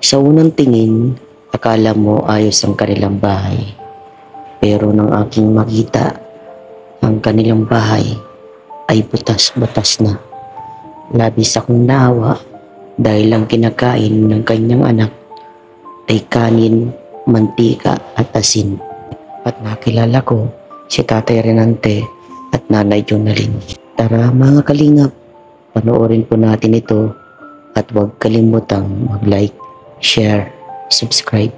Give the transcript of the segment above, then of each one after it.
Sa unang tingin, akala mo ayos ang kanilang bahay. Pero nang aking makita, ang kanilang bahay ay butas-butas na. Labis akong naawa dahil ang kinakain ng kanyang anak ay kanin, mantika at asin. At nakilala ko si Tatay Renante at Nanay Jonalyn. Tara mga kalingap, panoorin po natin ito at huwag kalimutang mag-like, share, subscribe.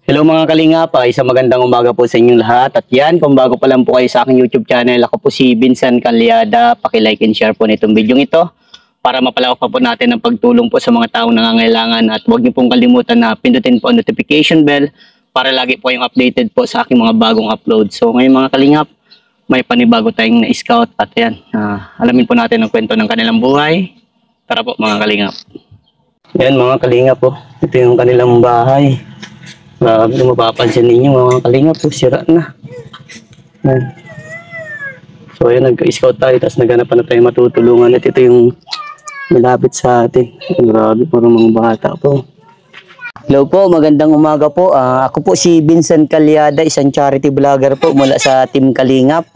Hello mga kalingap, isang magandang umaga po sa inyong lahat. At yan, kung bago pa lang po kayo sa aking YouTube channel, ako po si Vincent Calyada. Paki-like and share po nitong video ito para mapalawak pa po natin ang pagtulong po sa mga taong nangangailangan. At huwag niyo pong kalimutan na pindutin po ang notification bell para lagi po kayong updated po sa aking mga bagong upload. So ngayon mga kalingap, may panibago tayong na-scout at yan, alamin po natin ang kwento ng kanilang buhay. Tara po mga kalingap. Yan mga kalingap po, ito yung kanilang bahay. Kung mapapansin ninyo mga kalingap po, sira na. Yan. So ayan, nag-scout tayo, tapos naghanap na tayo matutulungan. At ito yung malapit sa atin. Grabe po ng mga bata po. Hello po, magandang umaga po. Ako po si Vincent Calyada, isang charity vlogger po mula sa Team Kalingap.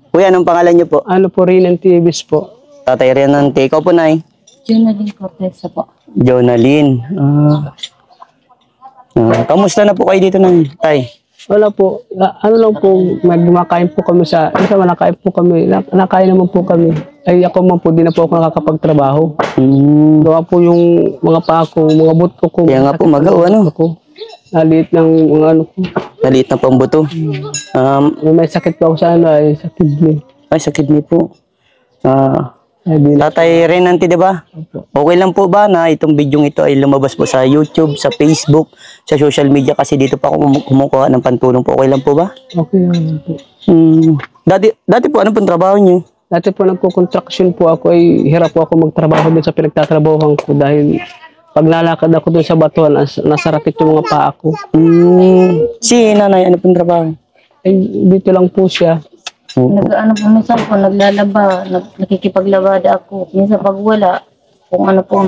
Kuya, anong pangalan niyo po? Ano po rin ang TVs po? Tatay Renante. Ikaw po, Nay? Jonalyn Cortesa po. Jonalyn. Kamusta na po kayo dito, Nay? Tay? Wala po. Ano lang po, kumakain po kami sa... Isa nakain po kami. Nakain naman po kami. Ay ako man po, di na po ako nakakapagtrabaho. Gawa po yung mga pako, mga buto ko. Kaya nga po, magaw, ano? Nalit ng mga ano ko. Nalit na pambuto. May sakit po ako sa ano, ay sa kidney. Ay, sa kidney po. Tatay Renante, diba? Okay lang po ba na itong video ito ay lumabas po sa YouTube, sa Facebook, sa social media kasi dito pa ako kumukuha ng pantulong po. Okay lang po ba? Okay lang po. Dati po, ano pong trabaho niyo? Dati po nagpo-construction po ako ay hirap po ako magtrabaho doon sa pinagtatrabahoan ko dahil pag nalakad ako doon sa batuan, nasarapit yung mga paa ko. Si nanay, ano pong trabaho? Ay, dito lang po siya. Nag-ano po, minsan po, naglalaba, nakikipaglabada ako. Minsan pag wala, kung ano po,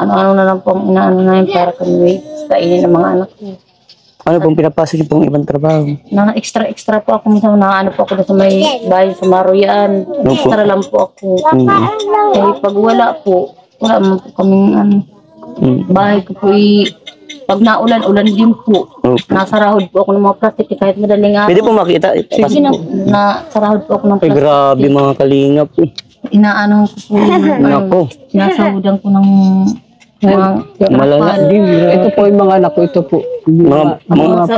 ano-ano na lang po ang inaano namin para kami kainin ng mga anak ko. Ano pong pinapasok yung pong ibang trabaho? Na extra po ako, minsan naano po ako sa may bahay sa Maroyan. Extra lang po ako. Eh, pag wala po, wala mo po kaming ano. Bahay ko po pag naulan, ulan din po. Nasarahod po ako ng mga plastic kahit madaling araw. Pwede po makita. Kasi nasarahod po ako ng plastic. Ay, grabe mga kalingap. Inaano ko po yung sinasahudan ko ng malala din. Ito po yung mga anak ko, ito po.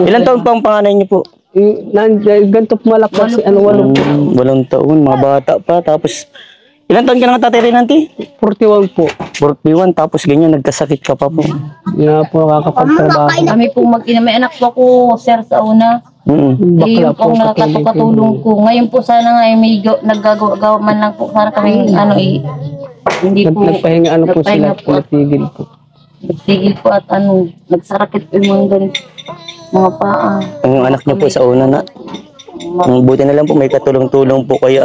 Ilan taon pa ang panganay niyo po? Ganito po malakas, 8 po. 8 taon, mga bata pa. Tapos, ilan taon ka na Tatay Renante? 41 po. 41, tapos ganyan, nagkasakit ka pa po. Hindi na po nakakapagtrabaho. Kami po mag-ina, may anak po ako, sir, sa una. Yung po nakakatulong ko. Ngayon po sana nga may naggagawa man lang po. Sana kami hindi po. Nagpahinga ano po sila, natigil po. Nagtigil po at nagsarakit po yung mga paa. Ang anak niyo po sa una na. Buti na lang po, may katulong-tulong po kayo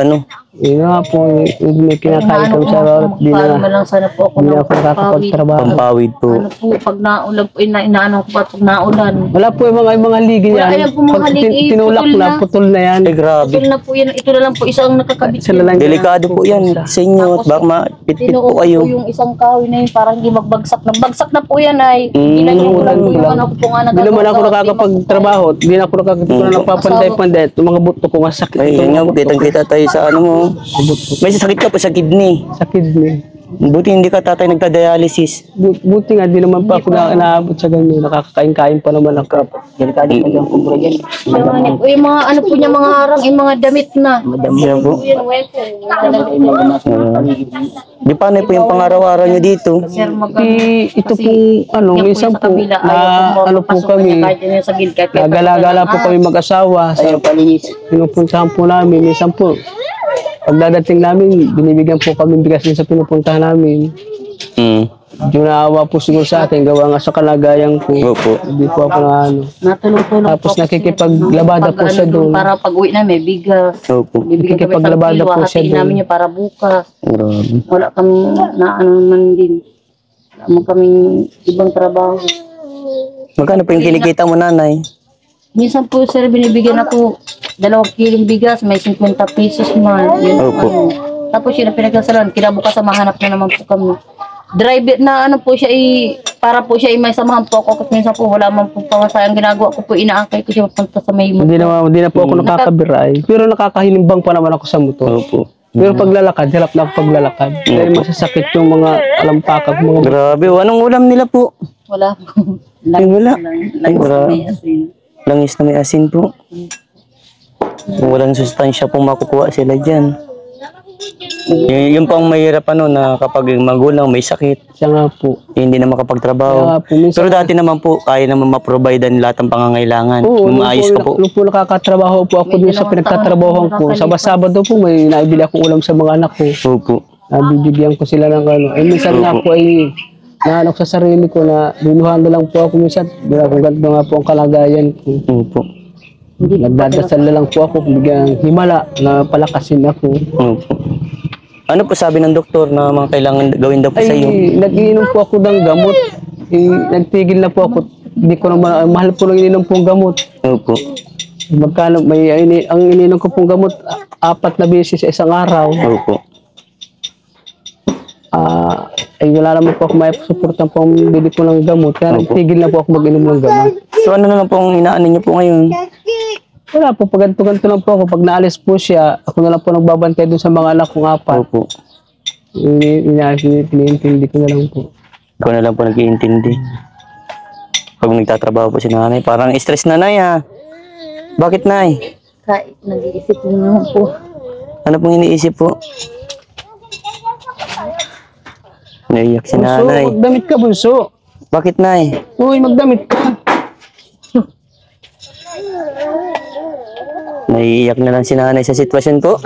Yun nga po, may kinakain kami sa bawat. Di na sana po ako nakakapagtrabaho. Pampawid po. Ano po, pag naulan po, inaano ko pa pag naulan. Wala po yung mga ligi Wala, yan. ayan po mga ligi, Tinulak na, putol na yan. Ay, grabe. Ito na po yan, ito na lang po isang nakakabit. Delikado po yan sa inyo at baka mapitpit po kayo. Tinuok po yung isang kahoy na yun, parang hindi magbagsak. Nagbagsak na po yan ay. Ginanyulan po yung ano po nga nagagawa. Hindi naman ako nakakapagtrabaho. Hindi na ako nakapagpapantay-pantay. Mga buto ko nga sakit. Ay, yan nga po, kitang-kita tayo sa ano mo. May sakit ka po sa kidney. Sa kidney. Buti hindi ka tatay nagda-dialysis. Buti nga, di naman pa ako naabot sa ganyan. Nakakakain-kain pa naman ako. Delikado pa yung kumbura dyan. Yung mga ano po niya, mga harang, yung mga damit na. Yan po. Di paano po yung pang-araw-araw nyo dito? Ito po, minsan po, ano po kami, nagala-gala po kami mag-asawa. Pinupuntahan po namin, minsan po, pagdadating namin, binibigyan po kami bigas sa pinupuntahan namin. yung naawa po siguro sa akin, gawa nga sa kalagayan ko. Opo. Hindi po ako na ano. Natulong-tulong Tapos po ako nakikipaglabada po siya doon. Para pag-uwi na may bigas. Opo. Bibigyan kami sa Nakikipaglabada kilo, po siya hatiin doon. namin niya para bukas. Grabe. Wala kami na ano naman din. Wala mo kaming ibang trabaho. Magkano po yung kinikita mo, nanay? Minsan po sir, binibigyan ako 2 kilong bigas, may 50 pesos man. Yun, Opo. ano. Tapos yun ang pinagkasalan, kinabukasan mahanap na naman po kami. Driver na ano po siya para po siya may samahan po ako kasi minsan po wala man po pamasahe. Ang ginagawa ko po, inaakay ko siya papunta sa may Hindi na po ako nakakabiray. Pero nakakahinimbang pa naman ako sa motor. Opo. Pero paglalakad, hirap na ako paglalakad. Dahil masasakit yung mga alampakag, mga Grabe. Anong ulam nila po? Wala po. Ay, wala. Ay, Langis grabe. may asin. Langis na may asin po. Kung walang sustansya pong makukuha sila dyan. Yung pang mahirap na kapag magulang may sakit, siya nga po. hindi na Kaya makapagtrabaho. nga po, minsan, Pero dati naman po, kaya naman ma-provide lahat ng pangangailangan. oo, Yung maayos ka po. nung po nakakatrabaho po ako dun sa pinagtatrabahoan ko. Sabado po may naibili akong ulam sa mga anak ko. Opo. Nabibigyan ko sila ng ano. Eh minsan nga po ay naanok sa sarili ko na binuhan na lang po ako minsan. Bila kung ganito nga po ang kalagayan ko. Opo. Nagdadasal na lang po ako bigyan ng himala na palakasin ako. Opo. Ano po sabi ng doktor na mga kailangan gawin daw po sa iyo? Ay, nag-iinom po ako ng gamot. Nagtigil na po ako. Hindi ko naman, mahal po lang ininom pong gamot. Opo. Magkano, ang ininom ko pong gamot, 4 na beses sa isang araw. Opo. Ay wala naman po ako may suportan po ang bili ko ng gamot. Kaya nagtigil na po ako mag-inom ng gamot. So ano na lang po ang inaano niyo po ngayon? Wala po, pag ganito lang po ako. Pag naalis po siya, ako na lang po nagbabantay dun sa mga anak kong 4. Opo. Iniintindi ko na lang po. Ikaw na lang po nag-iintindi. Pag nagtatrabaho po si nanay, parang stress na nay ha. Bakit nay? Kahit nag-iisip naman po. Ano pong iniisip po? Naiyak si Bunso, nanay. magdamit ka, bunso. Bakit nay? Uy, magdamit ka. Naiiyak na lang si nanay sa sitwasyon po.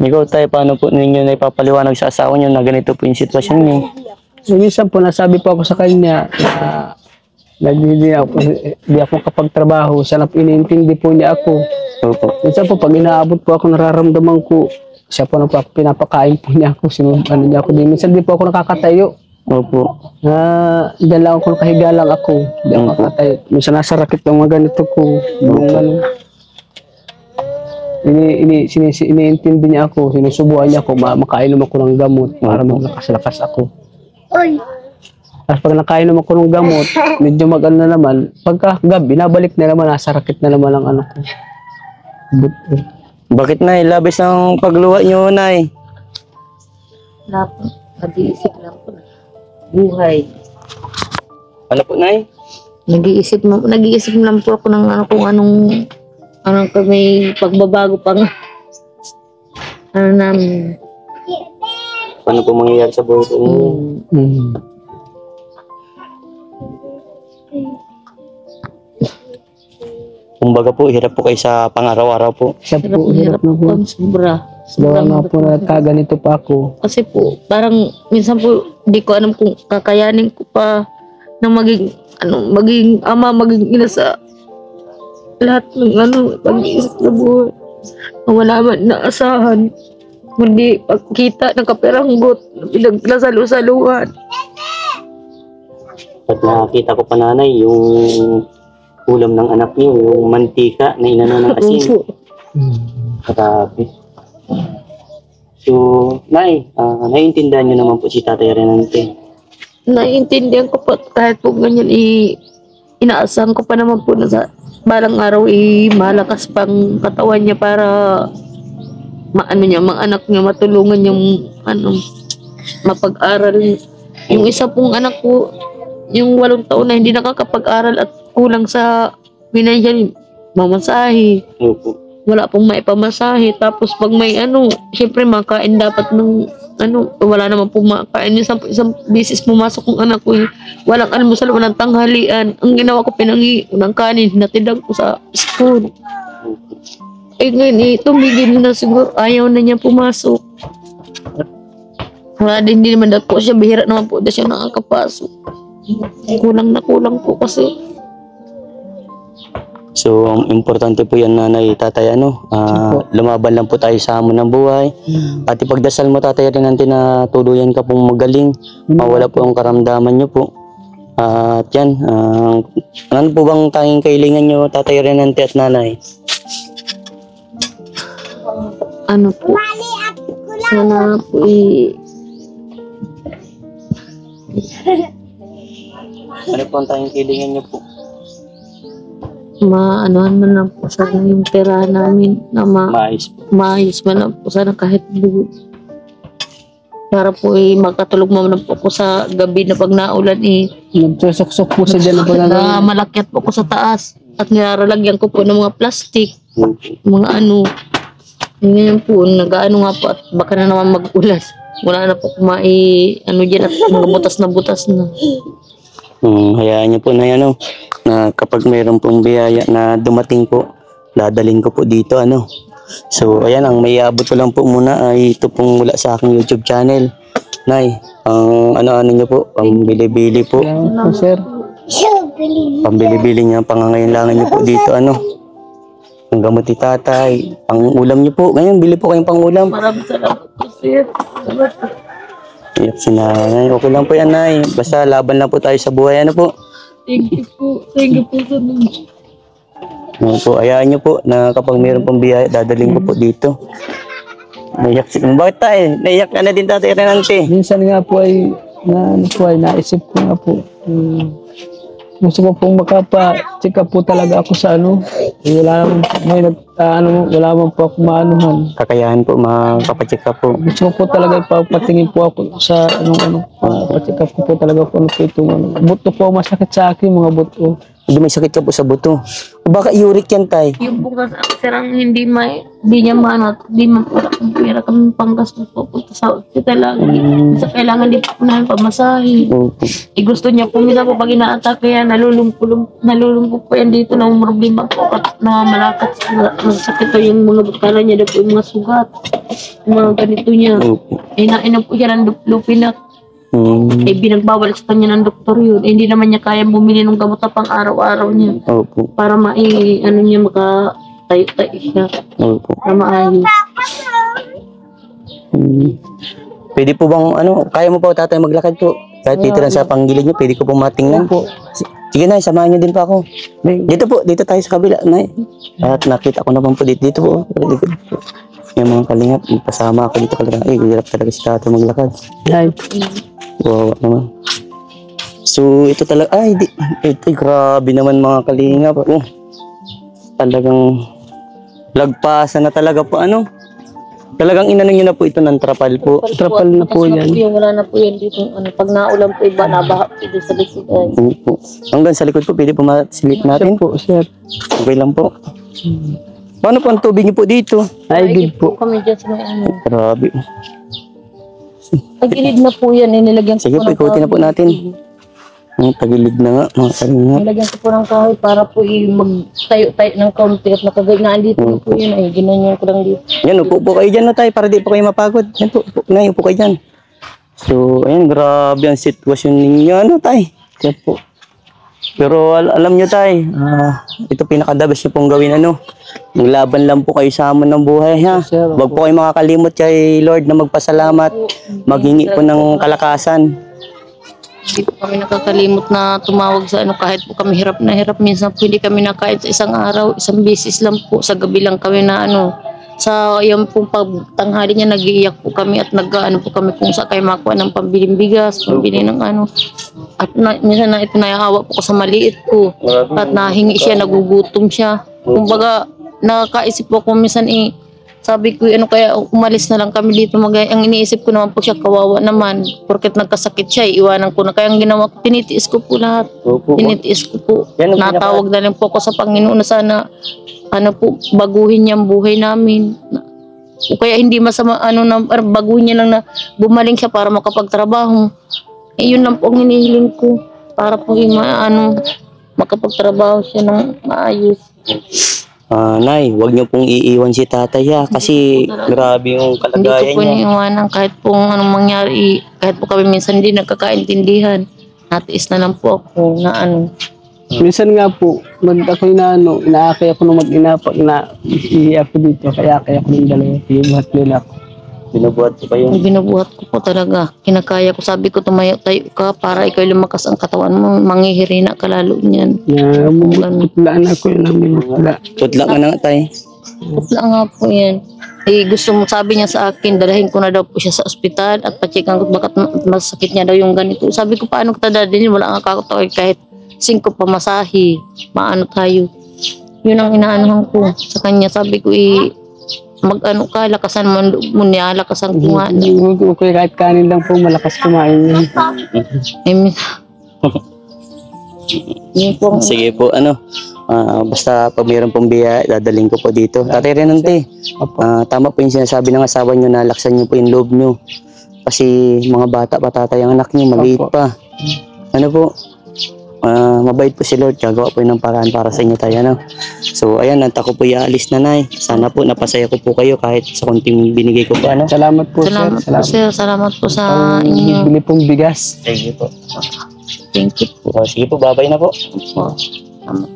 Ikaw tayo, paano po ninyo na ipapaliwanag sa asawa niyo na ganito po yung sitwasyon niyo? So, minsan po, nasabi po ako sa kanya na hindi ako kapagtrabaho. Sana po iniintindi po niya ako. Opo. Minsan po, pag inaabot po ako, nararamdaman ko, siya po na po ako, pinapakain po niya ako, ano niya ako din. Minsan di po ako nakakatayo. Opo. Diyan lang ako, nakahiga lang ako. Hindi ako nakakatayo. Minsan nasa rakit ng mga ganito ko. Yung ano. Iniintindi niya ako, sinusubuhan niya ako, makainom ako ng gamot para maglakas-lakas ako. Tapos pag nakainom ako ng gamot, medyo mag-ano na naman, pagka gabi, binabalik na naman, nasa rakit na naman ang ano ko. Bakit nay? Labis ang pagluha niyo nay. Wala po. Nag-iisip lang po. Buhay. Ano po nay? Nag-iisip lang po ako ng ano kung anong may pagbabago pang ano namin. Ano po mangyayari sa buhay ko? Kumbaga po, hirap po kayo sa pang-araw-araw po. Siya po, hirap na po. Sobra. Gawa nga po na kaganito pa ako. Kasi po, parang minsan po, di ko alam kung kakayanin ko pa na maging ama, maging ina sa lahat ng pag-iisip na buhay. Na wala man naasahan. Kundi pagkita ng kaperanggot, pinaglasalo-saluhan. At nakakita ko pa nanay, yung ulam ng anak niyo, yung mantika na inano ng asin. Grabe. So, nay, naiintindihan niyo naman po si Tatay Renante. Naiintindihan ko po kahit po ganyan inaasahan ko pa naman po na sa balang araw malakas pang katawan niya para mga anak niya matulungan yung mapag-aral. Yung isa pong anak ko, yung 8 taon na hindi nakakapag-aral at kulang sa financial mamasahe. Opo. Wala pong maipamasahe. Tapos pag may syempre makain dapat ng wala naman po makain. Isang bisis pumasok ng anak ko, walang almusal, walang tanghalian. Ang ginawa ko, pinangi ng kanin, natidag ko sa school. ngayon tumigil na siguro. Ayaw na niya pumasok. Wala din, hindi naman daw po siya. Bihira naman po na siya nakakapasok. Kulang na kulang po kasi. So, ang importante po yan, nanay, tatay, lumaban lang po tayo sa hamon ng buhay. At ipagdasal mo, tatay, rin natin na tuluyan ka pong magaling. Mawala po ang karamdaman nyo po. At yan, ano po bang tanging kailangan nyo, tatay, rin natin at nanay? Ano po? Sana po Ano po ang tanging kailangan nyo po? maanohan man lang po sana yung pera namin na Mais po. maayos man lang po sana kahit buo. Para po makatulog mo na po ako sa gabi na pag naulan Nagsusuksok po siya dyan na na malakyat po ako sa taas at nilalagyan ko po ng mga plastic, mga ano. Ngayon po, nag-ano nga po at baka na naman mag-ulan. Wala na po ano dyan at mga butas na. Hayaan niyo po na yan, na kapag mayroon pong biyaya na dumating po, dadalhin ko po dito, So, ayan, ang may abot ko lang po muna ay ito pong mula sa aking YouTube channel. Nay, ang ano niyo po, pambili-bili po. po, sir. Pambili-bili niya, pangangailangan niyo po dito, Ang gamot ni tatay, pang-ulam niyo po. Ngayon, bili po kayong pang-ulam. Maraming salamat po, sir. Iyak si nanay. Okay lang po yan, nay. Basta laban lang po tayo sa buhay, po. Thank you po. Thank you po sa Ano po, ayaan niyo po na kapag mayroon pong biyaya, dadaling ko po dito. Naiyak si... Bakit tayo? Naiyak ka na din, tatay Renante. Minsan nga po ay, naisip ko nga po. Gusto ko pong makapa-check up po talaga ako sa wala naman po ako maanuhan. Kakayahan po, makapacheck up po. Gusto ko po talaga ipapatingin po ako sa pa-check up ko po talaga po itong buto po masakit sa akin, mga buto. Hindi may sakit ka po sa buto. O baka uric yan, tay. yung bukas ang hindi niya maano, hindi man po akong pera kami panggastos po punta sa hospital lang. Sa kailangan din po namin pamasahe. Gusto niya po minsan po pag inaatake yan, nalulungkot po yan dito ng problema po at namamalakat sakit po yung mga bukala niya, po yung mga sugat, yung mga ganito niya. Inainom po siya ng lupinak. Binagbawal sa kanya ng doktor yun. Hindi naman niya kaya bumili ng gamot na pang araw-araw niya. Opo. Para niya makatayo-tayo siya. Opo. Para maayos. Pwede po bang, kaya mo po tatay maglakad po? Kahit dito lang sa panggilid niyo, pwede ko pong matingnan. Sige, nay, samahan niyo din po ako. Dito po, dito tayo sa kabila, nay. At nakita ko naman po dito po. Yung mga kalingap, pasama ako dito kalingap. Hirap talaga si tatay maglakad. Wow, naman. So, ito talaga, ito, grabe naman mga kalingap. Talagang lagpasan na talaga po, Talagang inano nyo na po ito ng trapal po. Trapal na po yan. Wala na po yan dito. Pag naulan po, iba nabaha po dito sa likod. Po. Hanggang sa likod po, pwede po masilip natin. Po, sir. Okay lang po. Paano po ang tubig niyo po dito? Ay, good po. Kami dyan sa may Grabe. Tagilid na po yan. Nilagyan ko Sige po, ikutin na po natin. Tagilid na nga, mga kalingap. Nilagyan ko po ng kahoy para po magtayo-tayo ng kaunti at nakagayaan dito po yun. Ginanyan ko lang dito. Yan, upo po kayo dyan, tayo, para di po kayo mapagod. Yan po, upo kayo dyan. So, ayan, grabe ang sitwasyon ninyo, tayo. Yan po. Pero alam nyo, tay, ito pinaka-the best nyo pong gawin, Maglaban lang po kayo sa hamon ng buhay, ha? Huwag po kayo makakalimot kay Lord na magpasalamat, maghingi po ng kalakasan. Hindi po kami nakakalimot na tumawag sa kahit po kami hirap na hirap. Minsan po hindi kami nakain sa isang araw, isang beses lang po, sa gabi lang kami na sa yung pong pagtanghali niya nag-iiyak po kami at nag-ano po kami kung sa kayo makuha ng pambiling bigas, pambili ng at minsan na ito naiawa po ko sa maliit ko at nahingi siya, nagugutom siya. Kumbaga nakakaisip po ako minsan sabi ko kaya umalis na lang kami dito ang iniisip ko naman po siya kawawa naman porket nagkasakit siya iwanan ko na kaya ang ginawa ko tinitiis ko po lahat. Tinitiis ko po. Natawag na lang po ako sa Panginoon na sana po baguhin niya ang buhay namin. O kaya hindi masama baguhin niya lang na bumaling siya para makapagtrabaho. Yun lang po ang hinihiling ko para po makapagtrabaho siya ng maayos. Nay, wag niyo pong iiwan si tatay ha, kasi grabe yung Hindi ko kalagayan po niya. iniiwanan kahit po anong mangyari, kahit po kami minsan hindi nagkakaintindihan. Natiis na lang po ako na ano. Minsan nga po, ako inaakay ako nung mag-ina pag ihi ako dito, kaya ako ng dalawa, ibuhat nila ako. Binubuhat ko kayo. Binubuhat ko po talaga. Kinakaya ko, sabi ko tumayo-tayo ka para ikaw lumakas ang katawan mo, manghihirina ka lalo niyan. Putlaan ako yun namin, putla. Tutla ka na nga tay. Putla nga po yan. Gusto mo, sabi niya sa akin, dalahin ko na daw po siya sa ospital at pachekan ko bakit masakit niya daw yung ganito. Sabi ko, paano kita dadalhin? Wala nga kakatawa kahit 5 pamasahe. Maano tayo. Yun ang inaanuhan ko sa kanya. Sabi ko, mag-ano ka, lakasan mo ang loob mo niya, lakasan ko nga niya. Okay, kahit kanin lang po, malakas kumain yan. Yun po. Sige po, basta pag mayroon pong biya, dadaling ko po dito. Tatay Renante, tama po yung sinasabi ng asawa nyo na laksan nyo po yung loob nyo. Kasi mga bata pa tatay ang anak nyo, maliit pa. Ano po, mabait po si Lord, gagawa po yun ng paraan para sa inyo tayo. So ayan, nanta ko po iaalis na nay. Sana po napasaya ko po kayo kahit sa konting binigay ko po. Salamat po, Salamat sir. po, sir. Salamat po sa inyo. Bili pong bigas. Sige po. Thank you Sige po, babay na po. po. Salamat.